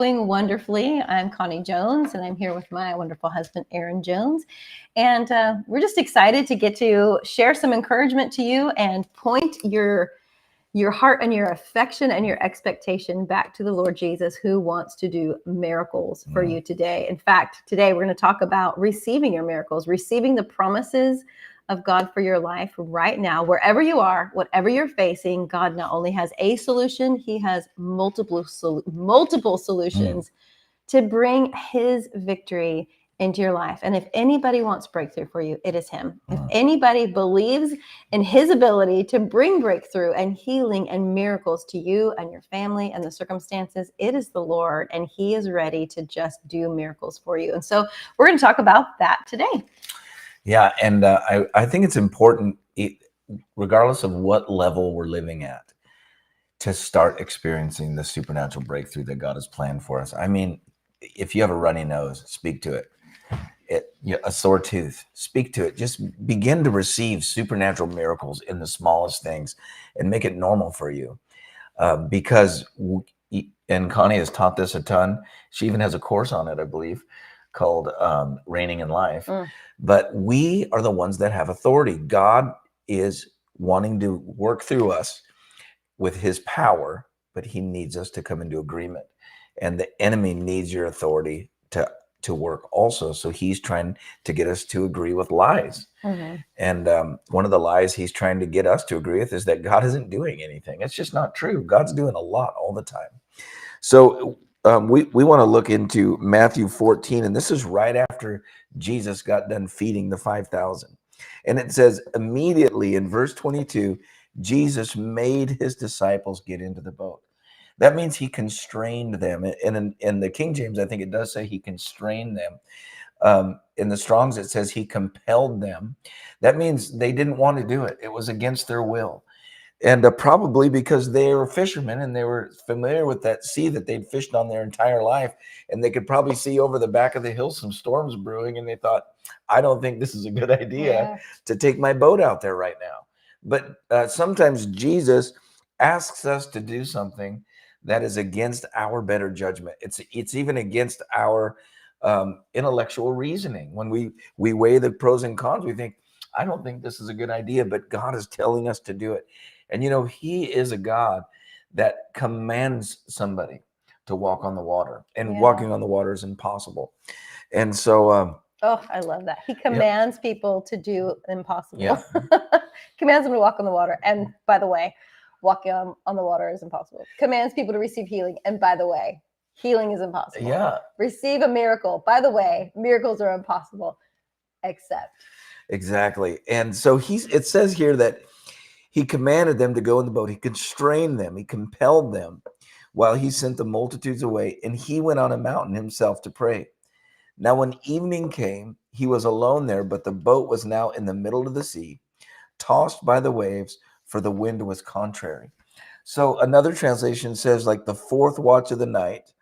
Doing wonderfully. I'm Connie Jones, and I'm here with my wonderful husband, Aaron Jones. And we're just excited to get to share some encouragement to you and point your heart and your affection and your expectation back to the Lord Jesus, who wants to do miracles for you today. In fact, today we're going to talk about receiving your miracles, receiving the promises of God for your life right now, wherever you are, whatever you're facing. God not only has a solution, he has multiple solutions to bring his victory into your life. And if anybody wants breakthrough for you, it is him. If anybody believes in his ability to bring breakthrough and healing and miracles to you and your family and the circumstances, it is the Lord, and he is ready to just do miracles for you. And so we're going to talk about that today. Yeah, and I think it's important, regardless of what level we're living at, to start experiencing the supernatural breakthrough that God has planned for us. I mean, if you have a runny nose, speak to it. A sore tooth, speak to it. Just begin to receive supernatural miracles in the smallest things and make it normal for you. Because Connie has taught this a ton. She even has a course on it, I believe, called Reigning in Life. But we are the ones that have authority. God is wanting to work through us with his power, but he needs us to come into agreement. And the enemy needs your authority to work also. So he's trying to get us to agree with lies. And one of the lies he's trying to get us to agree with is that God isn't doing anything. It's just not true. God's doing a lot all the time. So we want to look into Matthew 14, and this is right after Jesus got done feeding the 5,000. And it says, immediately in verse 22, Jesus made his disciples get into the boat. That means he constrained them. And in the King James, I think it does say he constrained them. In the Strong's, it says he compelled them. That means they didn't want to do it. It was against their will. And probably because they were fishermen and they were familiar with that sea that they'd fished on their entire life. And they could probably see over the back of the hill some storms brewing. And they thought, I don't think this is a good idea to take my boat out there right now. But sometimes Jesus asks us to do something that is against our better judgment. It's even against our intellectual reasoning. When we weigh the pros and cons, we think, I don't think this is a good idea, but God is telling us to do it. And, he is a God that commands somebody to walk on the water, and walking on the water is impossible. And so, I love that. He commands people to do impossible. Commands them to walk on the water. And by the way, walking on the water is impossible. Commands people to receive healing. And by the way, healing is impossible. Receive a miracle. By the way, miracles are impossible, except. Exactly. And so it says here that he commanded them to go in the boat. He constrained them. He compelled them while he sent the multitudes away. And he went on a mountain himself to pray. Now, when evening came, he was alone there, but the boat was now in the middle of the sea, tossed by the waves, for the wind was contrary. So another translation says, like, the fourth watch of the night.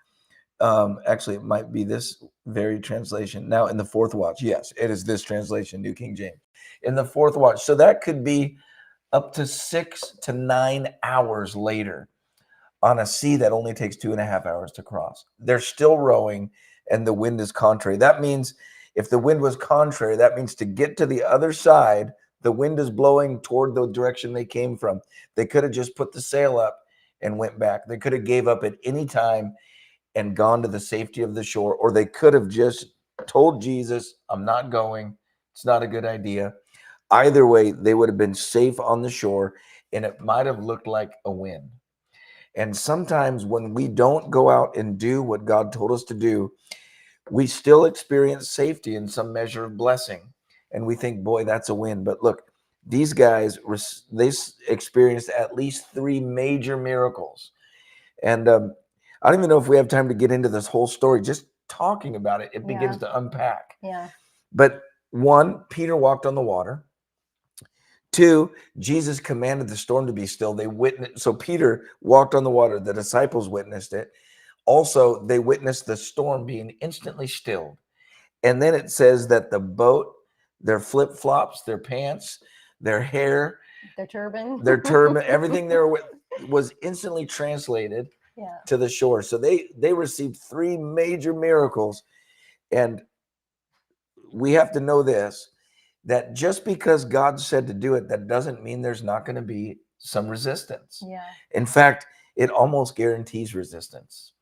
Actually, it might be this very translation. Now, in the fourth watch. Yes, it is this translation, New King James. In the fourth watch. So that could be up to 6 to 9 hours later on a sea that only takes 2.5 hours to cross. They're still rowing and the wind is contrary. That means if the wind was contrary, that means to get to the other side, the wind is blowing toward the direction they came from. They could have just put the sail up and went back. They could have gave up at any time and gone to the safety of the shore, or they could have just told Jesus, I'm not going. It's not a good idea. Either way, they would have been safe on the shore, and it might have looked like a win. And sometimes when we don't go out and do what God told us to do, we still experience safety and some measure of blessing. And we think, boy, that's a win. But look, these guys, they experienced at least 3 major miracles. And I don't even know if we have time to get into this whole story. Just talking about it, it begins to unpack. But 1, Peter walked on the water. 2, Jesus commanded the storm to be still. They witnessed. So Peter walked on the water. The disciples witnessed it. Also, they witnessed the storm being instantly stilled. And then it says that the boat, their flip-flops, their pants, their hair, their turban, everything there was instantly translated Yeah. to the shore. So they received 3 major miracles. And we have to know this, that just because God said to do it, that doesn't mean there's not going to be some resistance. Yeah. In fact, it almost guarantees resistance.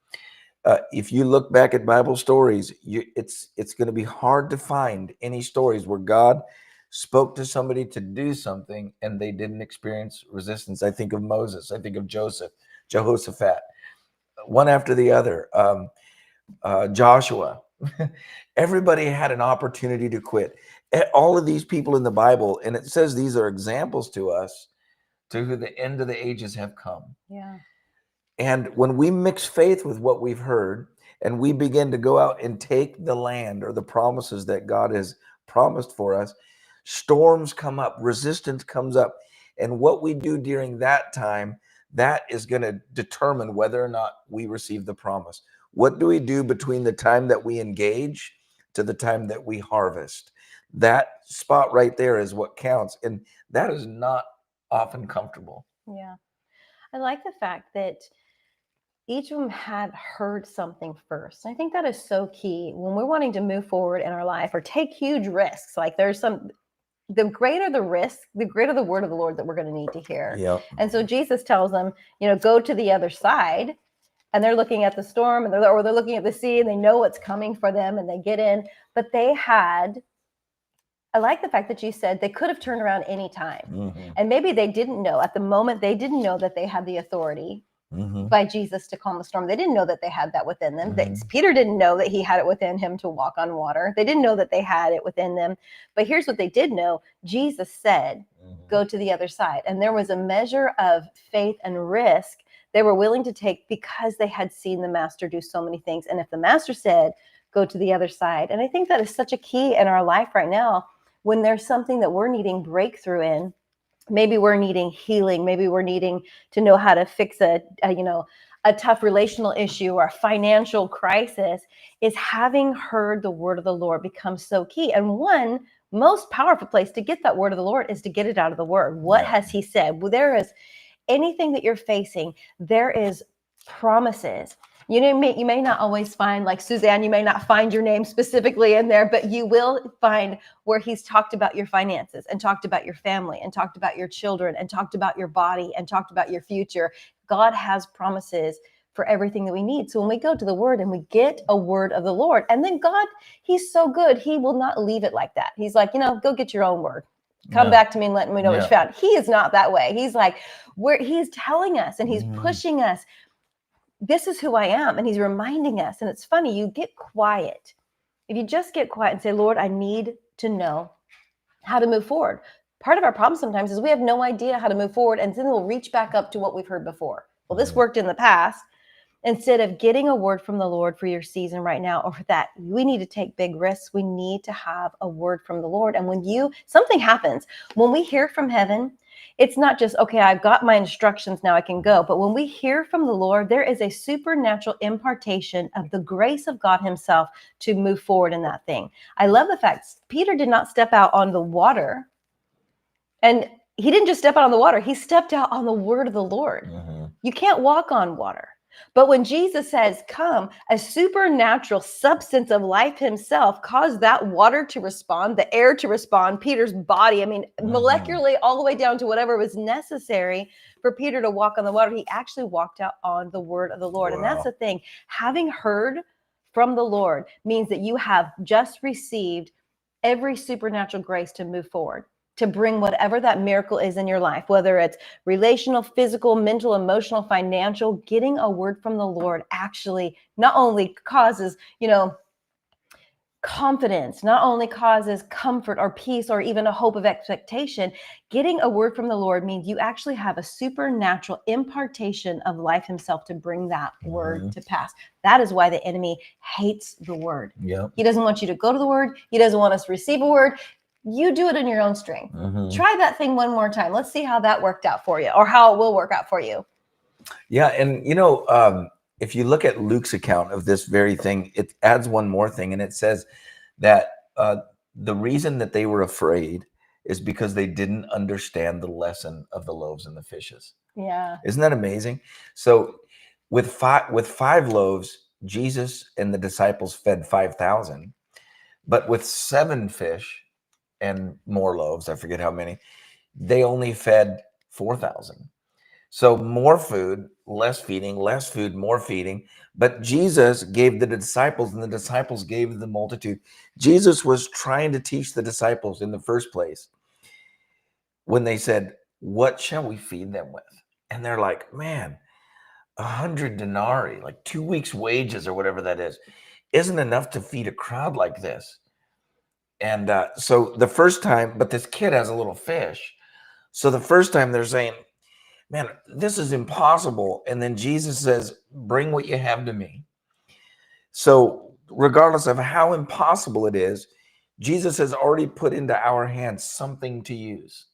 If you look back at Bible stories, it's going to be hard to find any stories where God spoke to somebody to do something and they didn't experience resistance. I think of Moses. I think of Jehoshaphat, one after the other. Joshua. Everybody had an opportunity to quit. All of these people in the Bible, and it says these are examples to us to who the end of the ages have come. Yeah. And when we mix faith with what we've heard and we begin to go out and take the land or the promises that God has promised for us, storms come up, resistance comes up. And what we do during that time, that is going to determine whether or not we receive the promise. What do we do between the time that we engage to the time that we harvest? That spot right there is what counts. And that is not often comfortable. Yeah. I like the fact that each of them had heard something first. I think that is so key when we're wanting to move forward in our life or take huge risks. Like the greater the risk, the greater the word of the Lord that we're going to need to hear. Yep. And so Jesus tells them, go to the other side. And they're looking at the storm and they're looking at the sea and they know what's coming for them and they get in. But I like the fact that you said they could have turned around any time. Mm-hmm. And maybe they didn't know at the moment, they didn't know that they had the authority by Jesus to calm the storm. They didn't know that they had that within them. Peter didn't know that he had it within him to walk on water. They didn't know that they had it within them. But here's what they did know. Jesus said, go to the other side. And there was a measure of faith and risk they were willing to take because they had seen the master do so many things. And if the master said, go to the other side. And I think that is such a key in our life right now when there's something that we're needing breakthrough in. Maybe we're needing healing. Maybe we're needing to know how to fix a tough relational issue or a financial crisis. Is having heard the word of the Lord becomes so key. And one most powerful place to get that word of the Lord is to get it out of the word. What has he said? Well, there is anything that you're facing, there is promises. You may not always find, like Suzanne, you may not find your name specifically in there, but you will find where he's talked about your finances and talked about your family and talked about your children and talked about your body and talked about your future. God has promises for everything that we need. So when we go to the word and we get a word of the Lord, and then God, he's so good. He will not leave it like that. He's like, go get your own word. Come back to me and let me know what you found. He is not that way. He's like, he's telling us and he's pushing us. This is who I am. And he's reminding us. And it's funny, you get quiet. If you just get quiet and say, Lord, I need to know how to move forward. Part of our problem sometimes is we have no idea how to move forward. And then we'll reach back up to what we've heard before. Well, this worked in the past. Instead of getting a word from the Lord for your season right now, or for that, we need to take big risks. We need to have a word from the Lord. And when something happens, when we hear from heaven, it's not just, okay, I've got my instructions, now I can go. But when we hear from the Lord, there is a supernatural impartation of the grace of God himself to move forward in that thing. I love the fact Peter did not step out on the water. And he didn't just step out on the water. He stepped out on the word of the Lord. You can't walk on water. But when Jesus says, come, a supernatural substance of life himself caused that water to respond, the air to respond, Peter's body, molecularly all the way down to whatever was necessary for Peter to walk on the water. He actually walked out on the word of the Lord. Wow. And that's the thing. Having heard from the Lord means that you have just received every supernatural grace to move forward, to bring whatever that miracle is in your life, whether it's relational, physical, mental, emotional, financial. Getting a word from the Lord actually not only causes, confidence, not only causes comfort or peace or even a hope of expectation. Getting a word from the Lord means you actually have a supernatural impartation of life himself to bring that word to pass. That is why the enemy hates the word. Yep. He doesn't want you to go to the word. He doesn't want us to receive a word. You do it in your own strength. Try that thing one more time. Let's see how that worked out for you, or how it will work out for you. Yeah. And, if you look at Luke's account of this very thing, it adds one more thing. And it says that the reason that they were afraid is because they didn't understand the lesson of the loaves and the fishes. Yeah. Isn't that amazing? So With five loaves, Jesus and the disciples fed 5,000, but with 7 fish and more loaves, I forget how many, they only fed 4,000. So more food, less feeding, less food, more feeding. But Jesus gave the disciples, and the disciples gave the multitude. Jesus was trying to teach the disciples in the first place when they said, "What shall we feed them with?" And they're like, "Man, 100 denarii, like 2 weeks' wages or whatever that is, isn't enough to feed a crowd like this." And so the first time, but this kid has a little fish. So the first time they're saying, "Man, this is impossible." And then Jesus says, "Bring what you have to me." So regardless of how impossible it is, Jesus has already put into our hands something to use.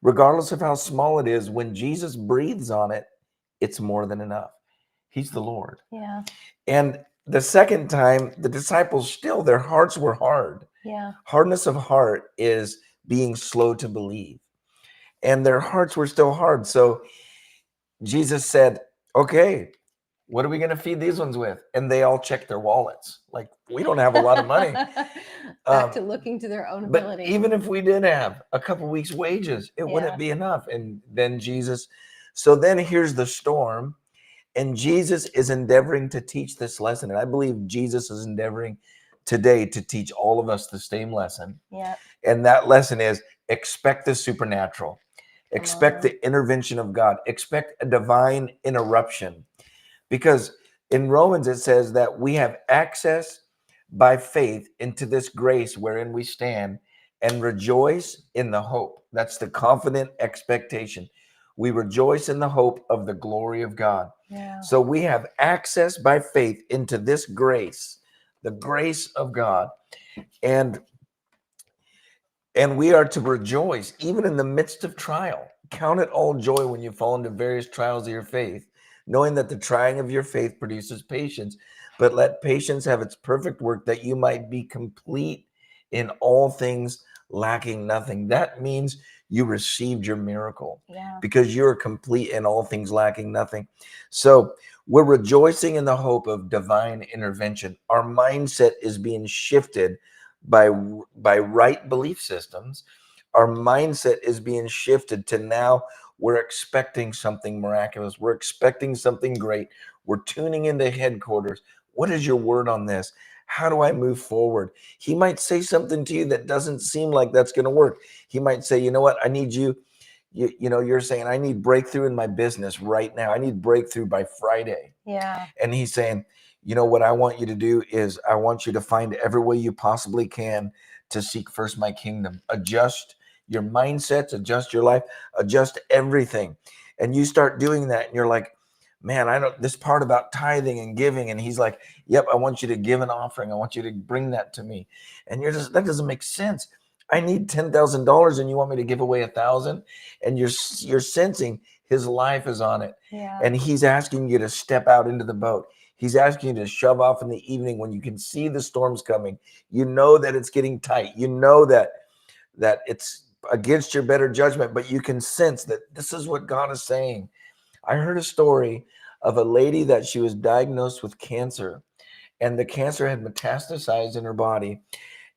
Regardless of how small it is, when Jesus breathes on it, it's more than enough. He's the Lord. Yeah. And the second time, the disciples still, their hearts were hard. Yeah. Hardness of heart is being slow to believe. And their hearts were still hard. So Jesus said, "Okay, what are we going to feed these ones with?" And they all checked their wallets. Like, we don't have a lot of money. Back to looking to their own But ability. even if we did have a couple weeks' wages, it Yeah. wouldn't be enough. And then Jesus, so then here's the storm. And Jesus is endeavoring to teach this lesson. And I believe Jesus is endeavoring today to teach all of us the same lesson. Yeah. And that lesson is expect the supernatural, Come expect on. the intervention of God, expect a divine interruption. Because in Romans, it says that we have access by faith into this grace wherein we stand and rejoice in the hope. That's the confident expectation. We rejoice in the hope of the glory of God. Yeah. So we have access by faith into this grace, the grace of God. And we are to rejoice even in the midst of trial. Count it all joy when you fall into various trials of your faith, knowing that the trying of your faith produces patience. But let patience have its perfect work, that you might be complete in all things, lacking nothing. That means you received your miracle. Yeah. Because you're complete in all things, lacking nothing. So we're rejoicing in the hope of divine intervention. Our mindset is being shifted by right belief systems. Our mindset is being shifted to now we're expecting something miraculous. We're expecting something great. We're tuning into headquarters. What is your word on this? How do I move forward? He might say something to you that doesn't seem like that's going to work. He might say, "You know what? I need you. You're saying, I need breakthrough in my business right now. I need breakthrough by Friday." Yeah. And he's saying, "You know what I want you to do is I want you to find every way you possibly can to seek first my kingdom. Adjust your mindsets, adjust your life, adjust everything." And you start doing that and you're like, "Man, I don't this part about tithing and giving." And he's like, "Yep, I want you to give an offering. I want you to bring that to me." And you're just, that doesn't make sense. I need $10,000 and you want me to give away 1,000, and you're sensing his life is on it. Yeah. And he's asking you to step out into the boat. He's asking you to shove off in the evening when you can see the storms coming. You know that it's getting tight. You know that it's against your better judgment, but you can sense that this is what God is saying. I heard a story of a lady that she was diagnosed with cancer, and the cancer had metastasized in her body.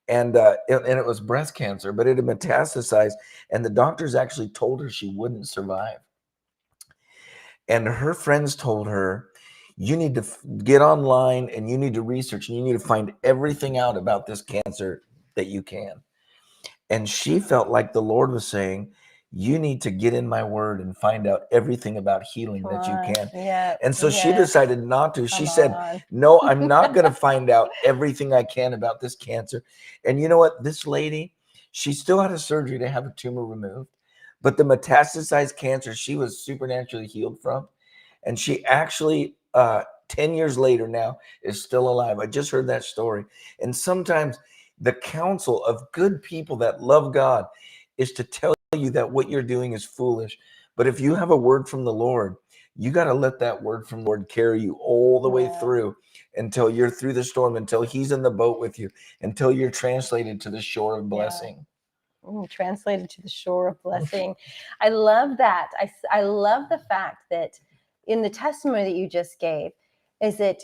And it was breast cancer, but it had metastasized, and the doctors actually told her she wouldn't survive. And her friends told her, "You need to get online and you need to research and you need to find everything out about this cancer that you can." And she felt like the Lord was saying, "You need to get in my word and find out everything about healing Come that on. you can." Yeah. And so she Yes. decided not to. She Come said, on. "No, I'm not going to find out everything I can about this cancer." And you know what? This lady, she still had a surgery to have a tumor removed, but the metastasized cancer she was supernaturally healed from. And she actually, 10 years later now, is still alive. I just heard that story. And sometimes the counsel of good people that love God is to tell you that what you're doing is foolish. But if you have a word from the Lord, you got to let that word from the Lord carry you all the way Yeah. through until you're through the storm, until he's in the boat with you, until you're translated to the shore of blessing. Translated to the shore of blessing. I love that. I love the fact that in the testimony that you just gave is that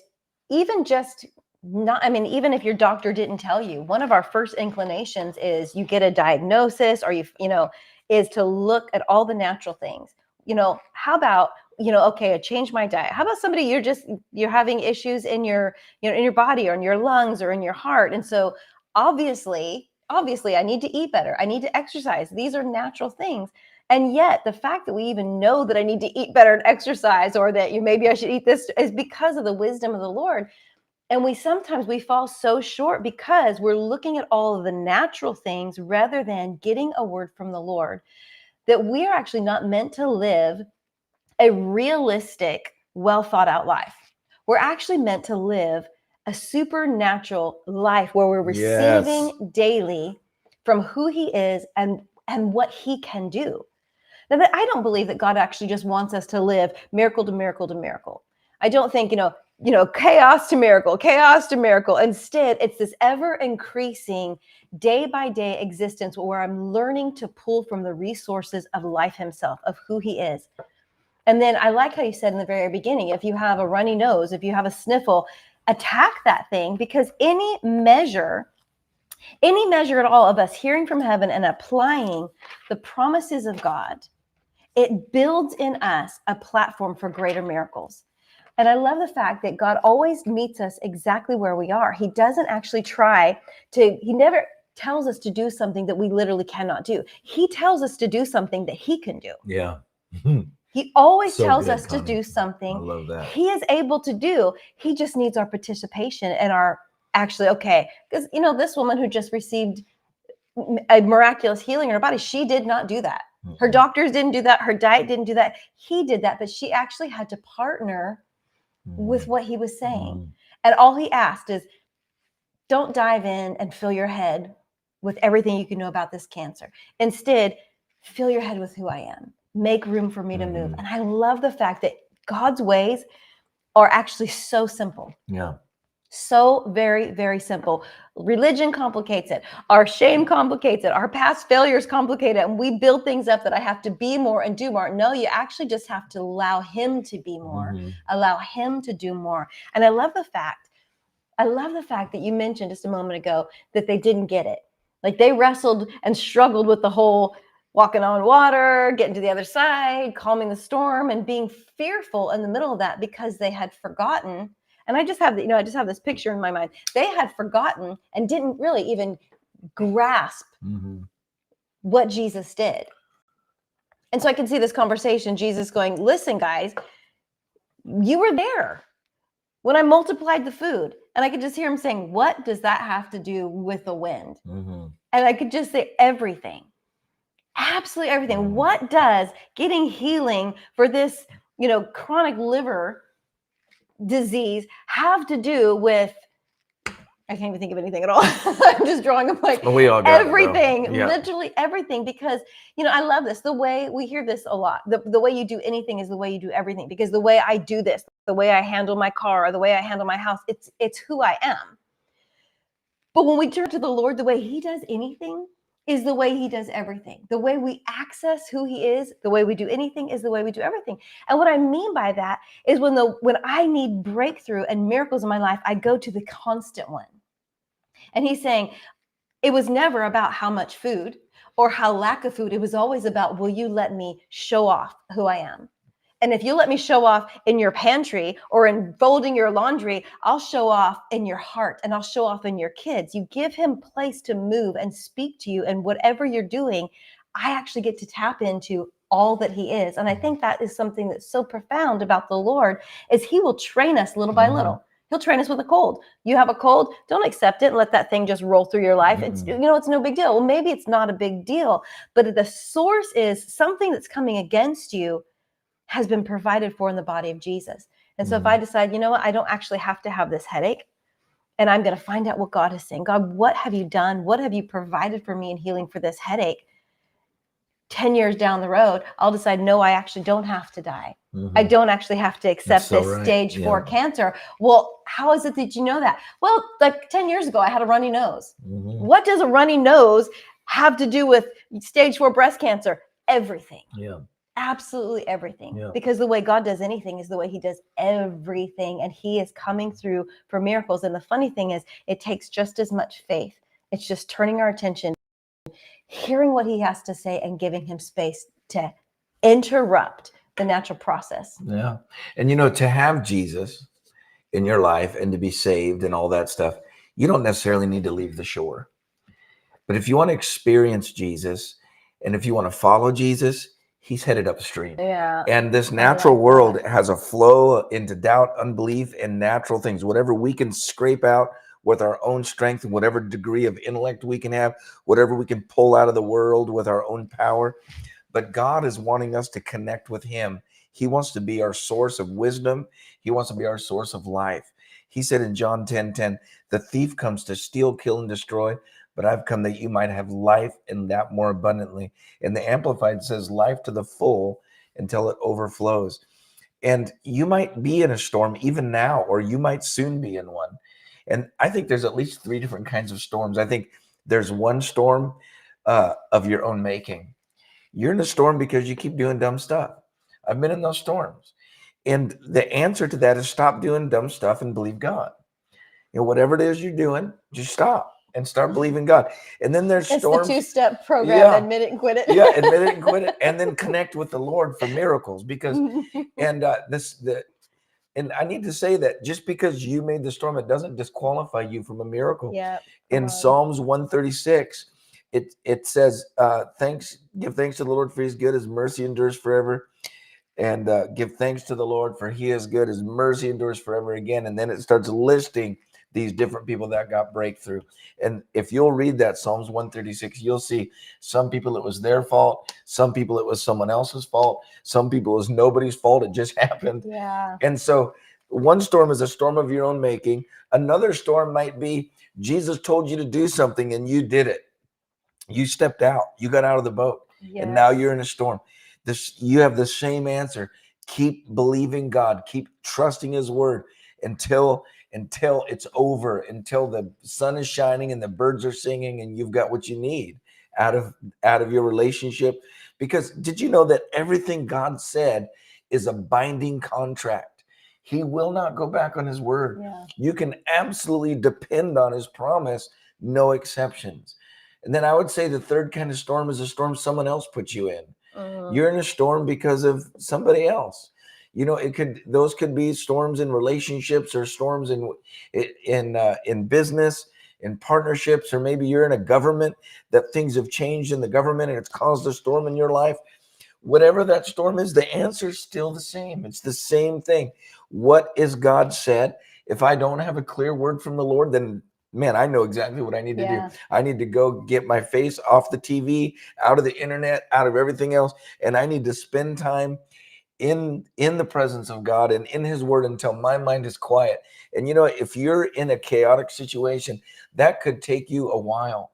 even just not, I mean, even if your doctor didn't tell you, one of our first inclinations is you get a diagnosis, or is to look at all the natural things. How about, okay, I change my diet. How about somebody you're having issues in your, in your body or in your lungs or in your heart. And so obviously I need to eat better. I need to exercise. These are natural things. And yet the fact that we even know that I need to eat better and exercise, or that maybe I should eat this, is because of the wisdom of the Lord. And we fall so short because we're looking at all of the natural things rather than getting a word from the Lord, that we are actually not meant to live a realistic, well thought out life. We're actually meant to live a supernatural life where we're receiving daily from who he is and what he can do. Now, I don't believe that God actually just wants us to live miracle to miracle to miracle. I don't think, chaos to miracle, chaos to miracle. Instead, it's this ever increasing day by day existence where I'm learning to pull from the resources of life himself, of who he is. And then I like how you said in the very beginning, if you have a runny nose, if you have a sniffle, attack that thing, because any measure at all of us hearing from heaven and applying the promises of God, it builds in us a platform for greater miracles. And I love the fact that God always meets us exactly where we are. He doesn't actually he never tells us to do something that we literally cannot do. He tells us to do something that he can do. Yeah. He always So tells good, us to Connie. do I something love that. he is able to do. He just needs our participation and our actually, okay. Because, this woman who just received a miraculous healing in her body, she did not do that. Her doctors didn't do that. Her diet didn't do that. He did that, but she actually had to partner with what he was saying. And all he asked is, don't dive in and fill your head with everything you can know about this cancer. Instead, fill your head with who I am. Make room for me to move. And I love the fact that God's ways are actually so simple. Yeah. So very, very simple. Religion complicates it. Our shame complicates it. Our past failures complicate it. And we build things up that I have to be more and do more. No, you actually just have to allow him to be more, allow him to do more. And I love the fact that you mentioned just a moment ago that they didn't get it. Like they wrestled and struggled with the whole walking on water, getting to the other side, calming the storm, and being fearful in the middle of that because they had forgotten. And I just have this picture in my mind. They had forgotten and didn't really even grasp what Jesus did. And so I can see this conversation, Jesus going, listen, guys, you were there when I multiplied the food. And I could just hear him saying, what does that have to do with the wind? And I could just say everything. Absolutely everything. What does getting healing for this, chronic liver disease have to do with, I can't even think of anything at all. I'm just drawing a blank. We all got everything, it, literally everything, because, I love this. The way we hear this a lot, the way you do anything is the way you do everything, because the way I do this, the way I handle my car, or the way I handle my house, it's who I am. But when we turn to the Lord, the way he does anything is the way he does everything. The way we access who he is, the way we do anything is the way we do everything. And what I mean by that is when I need breakthrough and miracles in my life, I go to the constant one. And he's saying, it was never about how much food or how lack of food. It was always about, will you let me show off who I am? And if you let me show off in your pantry or in folding your laundry, I'll show off in your heart and I'll show off in your kids. You give him place to move and speak to you, and whatever you're doing, I actually get to tap into all that he is. And I think that is something that's so profound about the Lord, is he will train us little by little. He'll train us with a cold. You have a cold, don't accept it and let that thing just roll through your life. It's no big deal. Well, maybe it's not a big deal, but the source is something that's coming against you has been provided for in the body of Jesus. And so if I decide, I don't actually have to have this headache, and I'm going to find out what God is saying. God, what have you done? What have you provided for me in healing for this headache? 10 years down the road, I'll decide, no, I actually don't have to die. I don't actually have to accept this stage 4 cancer. Well, how is it that you know that? Well, like 10 years ago, I had a runny nose. What does a runny nose have to do with stage 4 breast cancer? Everything. Yeah. absolutely everything. Yeah. Because the way God does anything is the way he does everything. And he is coming through for miracles. And the funny thing is, it takes just as much faith. It's just turning our attention, hearing what he has to say, and giving him space to interrupt the natural process. Yeah. And to have Jesus in your life and to be saved and all that stuff, you don't necessarily need to leave the shore. But if you want to experience Jesus and if you want to follow Jesus, he's headed upstream. Yeah. And this I natural like world that. has a flow into doubt, unbelief, and natural things. Whatever we can scrape out with our own strength and whatever degree of intellect we can have, whatever we can pull out of the world with our own power. But God is wanting us to connect with him. He wants to be our source of wisdom. He wants to be our source of life. He said in John 10:10, the thief comes to steal, kill, and destroy, but I've come that you might have life and that more abundantly. And the Amplified says life to the full until it overflows. And you might be in a storm even now, or you might soon be in one. And I think there's at least 3 different kinds of storms. I think there's one storm of your own making. You're in a storm because you keep doing dumb stuff. I've been in those storms. And the answer to that is stop doing dumb stuff and believe God. Whatever it is you're doing, just stop and start believing God. And then there's It's storms. the 2-step program. Yeah. Admit it and quit it. Yeah, admit it and quit it, and then connect with the Lord for miracles. Because and I need to say that just because you made the storm, it doesn't disqualify you from a miracle. Yeah. In Psalms 136, it says, give thanks to the Lord for his good, his mercy endures forever. And give thanks to the Lord for he is good, his mercy endures forever again. And then it starts listing these different people that got breakthrough. And if you'll read that Psalms 136, you'll see some people it was their fault, some people it was someone else's fault, some people it was nobody's fault, it just happened. Yeah. And so one storm is a storm of your own making. Another storm might be Jesus told you to do something and you did it. You stepped out, you got out of the boat, and now you're in a storm. You have the same answer. Keep believing God, keep trusting his word until it's over, until the sun is shining and the birds are singing and you've got what you need out of your relationship. Because did you know that everything God said is a binding contract? He will not go back on his word. Yeah. You can absolutely depend on his promise, no exceptions. And then I would say the third kind of storm is a storm someone else put you in. You're in a storm because of somebody else. Those could be storms in relationships or storms in business, in partnerships, or maybe you're in a government that things have changed in the government and it's caused a storm in your life. Whatever that storm is, the answer is still the same. It's the same thing. What is God said? If I don't have a clear word from the Lord, then man, I know exactly what I need to do. I need to go get my face off the TV, out of the internet, out of everything else. And I need to spend time in the presence of God and in his word until my mind is quiet. And if you're in a chaotic situation, that could take you a while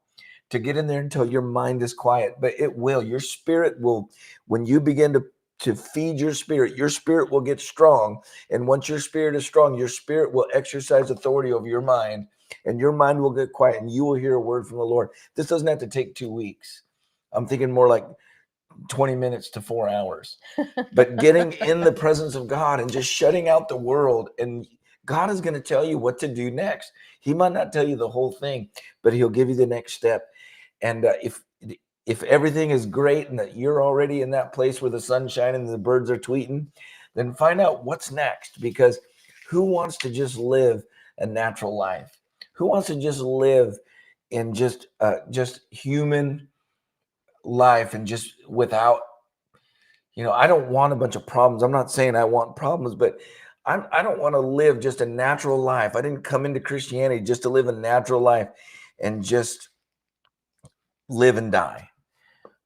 to get in there until your mind is quiet. But it will. Your spirit will, when you begin to feed your spirit will get strong. And once your spirit is strong, your spirit will exercise authority over your mind. And your mind will get quiet and you will hear a word from the Lord. This doesn't have to take 2 weeks. I'm thinking more like 20 minutes to 4 hours. But getting in the presence of God and just shutting out the world, and God is going to tell you what to do next. He might not tell you the whole thing, but he'll give you the next step. And if everything is great and that you're already in that place where the sun's shining and the birds are tweeting, then find out what's next. Because who wants to just live a natural life? Who wants to just live in just human life and just without, I don't want a bunch of problems. I'm not saying I want problems, but I don't want to live just a natural life. I didn't come into Christianity just to live a natural life and just live and die.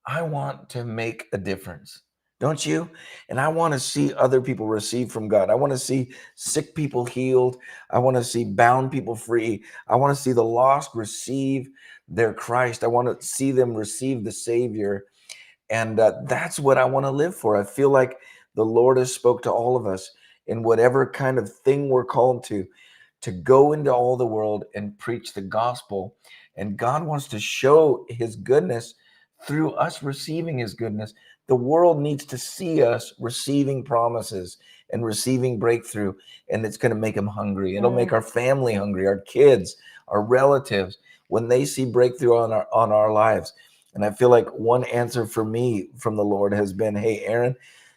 I want to make a difference. Don't you? And I want to see other people receive from God. I want to see sick people healed. I want to see bound people free. I want to see the lost receive their Christ. I want to see them receive the Savior. And that's what I want to live for. I feel like the Lord has spoke to all of us in whatever kind of thing we're called to go into all the world and preach the gospel. And God wants to show his goodness through us receiving his goodness, The world needs to see us receiving promises and receiving breakthrough, and it's going to make them hungry. It'll make our family hungry, our kids, our relatives, when they see breakthrough on our lives. And I feel like one answer for me from the Lord has been, hey, Aaron,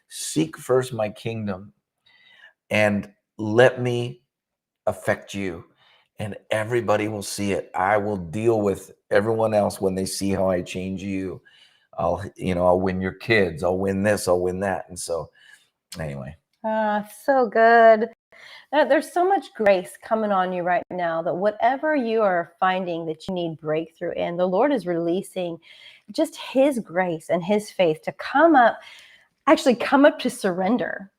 seek first my kingdom and let me affect you, and everybody will see it. I will deal with everyone else when they see how I change you. I'll win your kids. I'll win this. I'll win that. And so anyway. So good. There's so much grace coming on you right now that whatever you are finding that you need breakthrough in, the Lord is releasing just his grace and his faith to come up to surrender.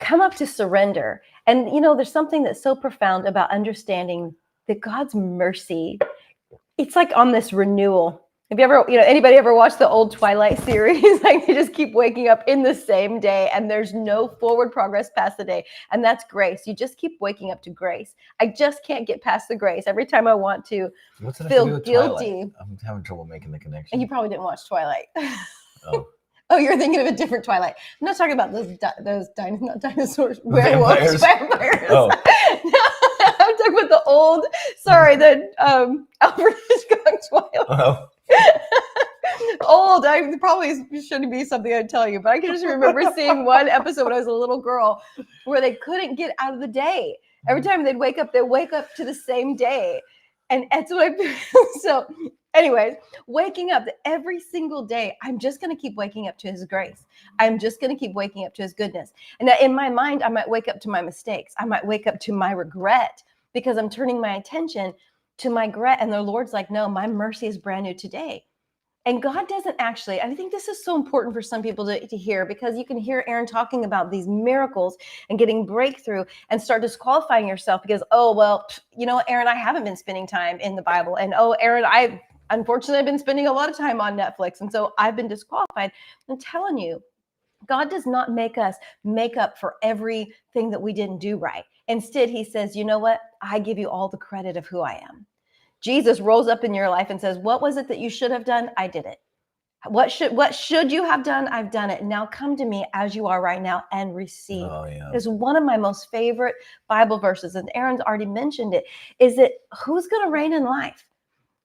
Come up to surrender. And, there's something that's so profound about understanding that God's mercy, it's like on this renewal. Have you ever, anybody ever watched the old Twilight series? Like they just keep waking up in the same day and there's no forward progress past the day. And that's grace. You just keep waking up to grace. I just can't get past the grace. Every time I want to feel guilty. Twilight? I'm having trouble making the connection. And you probably didn't watch Twilight. Oh. Oh, you're thinking of a different Twilight. I'm not talking about those not dinosaurs, werewolves, vampires. Oh. No, I'm talking about the old, Alfred Hitchcock Twilight. Oh. Old. I probably shouldn't be something I'd tell you, but I can just remember seeing one episode when I was a little girl where they couldn't get out of the day. Every time they'd wake up to the same day. And that's what I so anyways, waking up every single day, I'm just going to keep waking up to his grace. I'm just going to keep waking up to his goodness. And in my mind, I might wake up to my mistakes. I might wake up to my regret because I'm turning my attention to my regret. And the Lord's like, no, my mercy is brand new today. And God doesn't actually, I think this is so important for some people to hear, because you can hear Aaron talking about these miracles and getting breakthrough and start disqualifying yourself because, oh, well, Aaron, I haven't been spending time in the Bible. And, oh, Aaron, unfortunately, I've been spending a lot of time on Netflix. And so I've been disqualified. I'm telling you, God does not make us make up for everything that we didn't do right. Instead, he says, you know what? I give you all the credit of who I am. Jesus rolls up in your life and says, what was it that you should have done? I did it. What should you have done? I've done it. Now come to me as you are right now and receive. Oh, yeah. It's one of my most favorite Bible verses, and Aaron's already mentioned it, is that who's going to reign in life?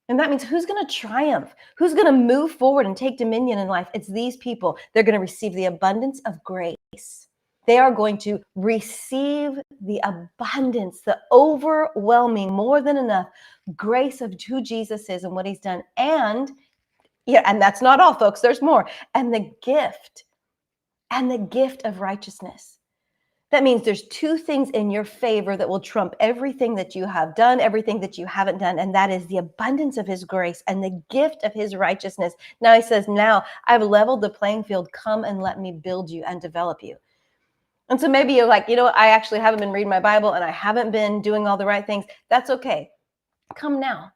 And that means who's going to triumph? Who's going to move forward and take dominion in life? It's these people. They're going to receive the abundance of grace. They are going to receive the abundance, the overwhelming, more than enough grace of who Jesus is and what he's done. And that's not all, folks. There's more. And the gift of righteousness. That means there's two things in your favor that will trump everything that you have done, everything that you haven't done. And that is the abundance of his grace and the gift of his righteousness. Now he says, now I've leveled the playing field. Come and let me build you and develop you. And so maybe you're like, I actually haven't been reading my Bible and I haven't been doing all the right things. That's okay. Come now.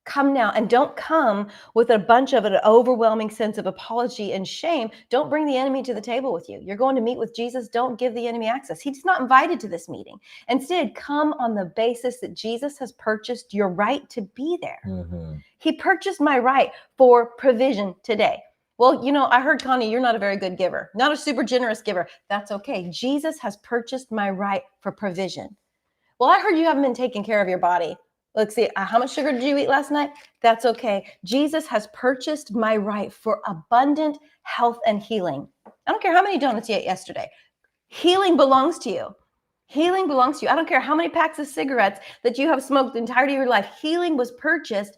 Come now, and don't come with a bunch of an overwhelming sense of apology and shame. Don't bring the enemy to the table with you. You're going to meet with Jesus. Don't give the enemy access. He's not invited to this meeting. Instead, come on the basis that Jesus has purchased your right to be there. Mm-hmm. He purchased my right for provision today. Well, I heard, Connie, you're not a very good giver, not a super generous giver. That's okay. Jesus has purchased my right for provision. Well, I heard you haven't been taking care of your body. Let's see, how much sugar did you eat last night? That's okay. Jesus has purchased my right for abundant health and healing. I don't care how many donuts you ate yesterday. Healing belongs to you. Healing belongs to you. I don't care how many packs of cigarettes that you have smoked the entirety of your life. Healing was purchased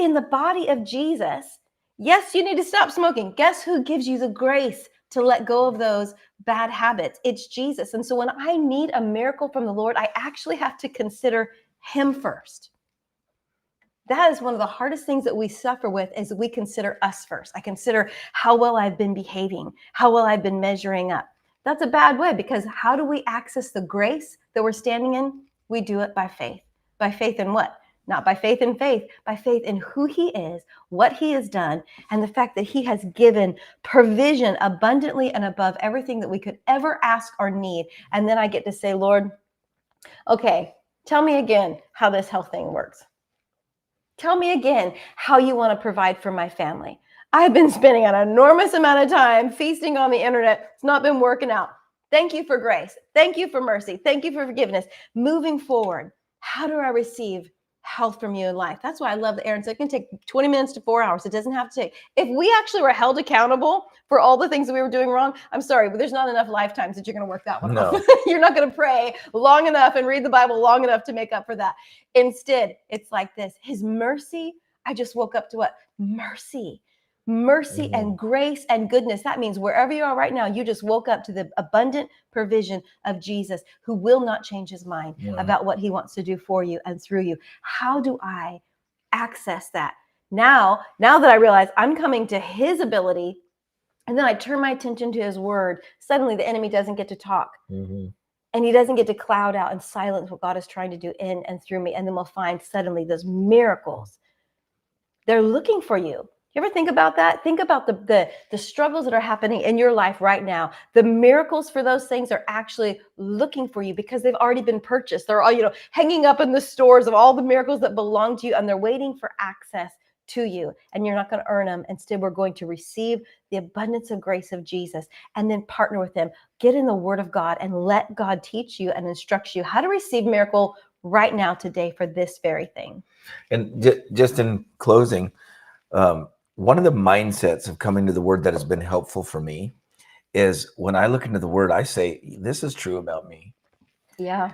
in the body of Jesus. Yes, you need to stop smoking. Guess who gives you the grace to let go of those bad habits? It's Jesus. And so when I need a miracle from the Lord, I actually have to consider him first. That is one of the hardest things that we suffer with, is we consider us first. I consider how well I've been behaving, how well I've been measuring up. That's a bad way, because how do we access the grace that we're standing in? We do it by faith. By faith in what? Not by faith in faith, by faith in who he is, what he has done, and the fact that he has given provision abundantly and above everything that we could ever ask or need. And then I get to say, Lord, okay, tell me again how this health thing works. Tell me again how you want to provide for my family. I've been spending an enormous amount of time feasting on the internet. It's not been working out. Thank you for grace. Thank you for mercy. Thank you for forgiveness. Moving forward, how do I receive health from you in life? That's why I love that Aaron said it can take 20 minutes to 4 hours. It doesn't have to take. If we actually were held accountable for all the things that we were doing wrong, I'm sorry, but there's not enough lifetimes that you're going to work that one No. off. You're not going to pray long enough and read the Bible long enough to make up for that. Instead, it's like this. His mercy, I just woke up to what? Mercy and grace and goodness. That means wherever you are right now, you just woke up to the abundant provision of Jesus, who will not change his mind about what he wants to do for you and through you. How do I access that? Now that I realize I'm coming to his ability, and then I turn my attention to his word, suddenly the enemy doesn't get to talk. And he doesn't get to cloud out and silence what God is trying to do in and through me. And then we'll find suddenly those miracles. They're looking for you. You ever think about that? Think about the struggles that are happening in your life right now. The miracles for those things are actually looking for you because they've already been purchased. They're all, hanging up in the stores of all the miracles that belong to you, and they're waiting for access to you. And you're not going to earn them. Instead, we're going to receive the abundance of grace of Jesus and then partner with him. Get in the word of God and let God teach you and instruct you how to receive miracle right now, today, for this very thing. And just in closing, one of the mindsets of coming to the word that has been helpful for me is when I look into the word, I say, this is true about me. Yeah.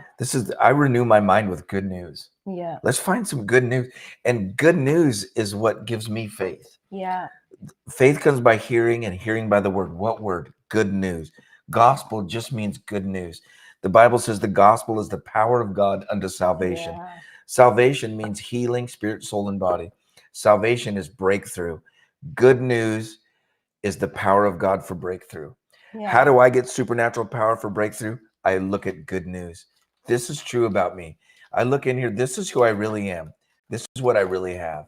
I renew my mind with good news. Yeah. Let's find some good news. And good news is what gives me faith. Yeah. Faith comes by hearing, and hearing by the word. What word? Good news. Gospel just means good news. The Bible says the gospel is the power of God unto salvation. Yeah. Salvation means healing, spirit, soul, and body. Salvation is breakthrough. Good news is the power of God for breakthrough. Yeah. How do I get supernatural power for breakthrough? I look at good news. This is true about me. I look in here. This is who I really am. This is what I really have.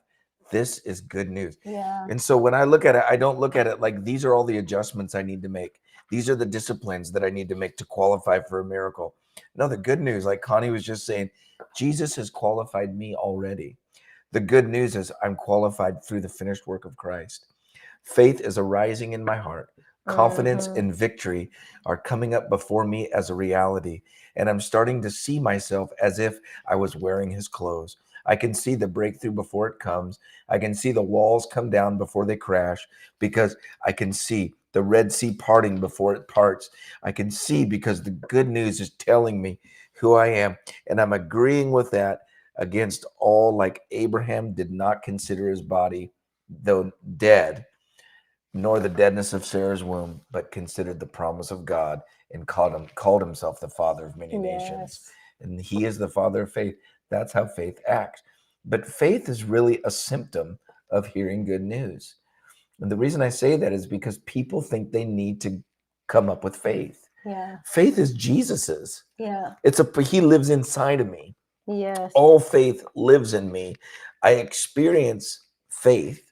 This is good news. Yeah. And so when I look at it, I don't look at it like these are all the adjustments I need to make. These are the disciplines that I need to make to qualify for a miracle. No, the good news, like Connie was just saying, Jesus has qualified me already. The good news is I'm qualified through the finished work of Christ. Faith is arising in my heart. Confidence and victory are coming up before me as a reality. And I'm starting to see myself as if I was wearing his clothes. I can see the breakthrough before it comes. I can see the walls come down before they crash, because I can see the Red Sea parting before it parts. I can see because the good news is telling me who I am. And I'm agreeing with that against all, like Abraham did not consider his body, though dead, nor the deadness of Sarah's womb, but considered the promise of God and called himself the father of many nations. And he is the father of faith. That's how faith acts. But faith is really a symptom of hearing good news. And the reason I say that is because people think they need to come up with faith. Yeah. Faith is Jesus's. Yeah. He lives inside of me. Yes. All faith lives in me. I experience faith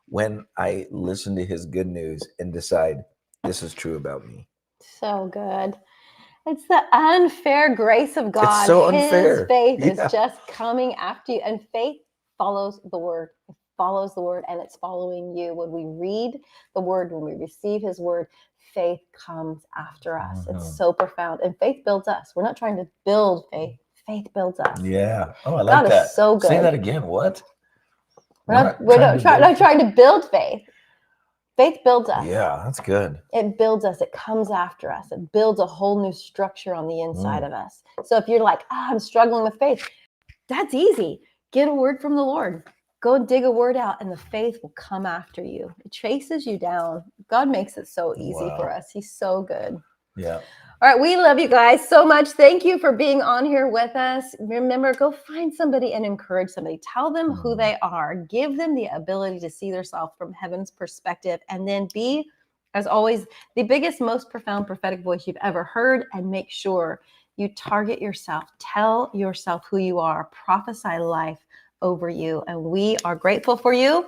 when I listen to his good news and decide this is true about me. So good. It's the unfair grace of God. It's so unfair. His faith is just coming after you. And faith follows the word. It follows the word, and it's following you. When we read the word, when we receive his word, faith comes after us. It's so profound. And faith builds us. We're not trying to build faith. Faith builds us. Yeah. Oh, I like God that. Is so good. Say that again. What? We're not trying to build faith. Faith builds us. Yeah, that's good. It builds us. It comes after us. It builds a whole new structure on the inside of us. So if you're like, I'm struggling with faith, that's easy. Get a word from the Lord. Go dig a word out, and the faith will come after you. It chases you down. God makes it so easy for us. He's so good. Yeah. All right. We love you guys so much. Thank you for being on here with us. Remember, go find somebody and encourage somebody. Tell them who they are. Give them the ability to see themselves from heaven's perspective. And then be, as always, the biggest, most profound prophetic voice you've ever heard. And make sure you target yourself. Tell yourself who you are. Prophesy life over you. And we are grateful for you.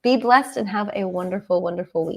Be blessed and have a wonderful, wonderful week.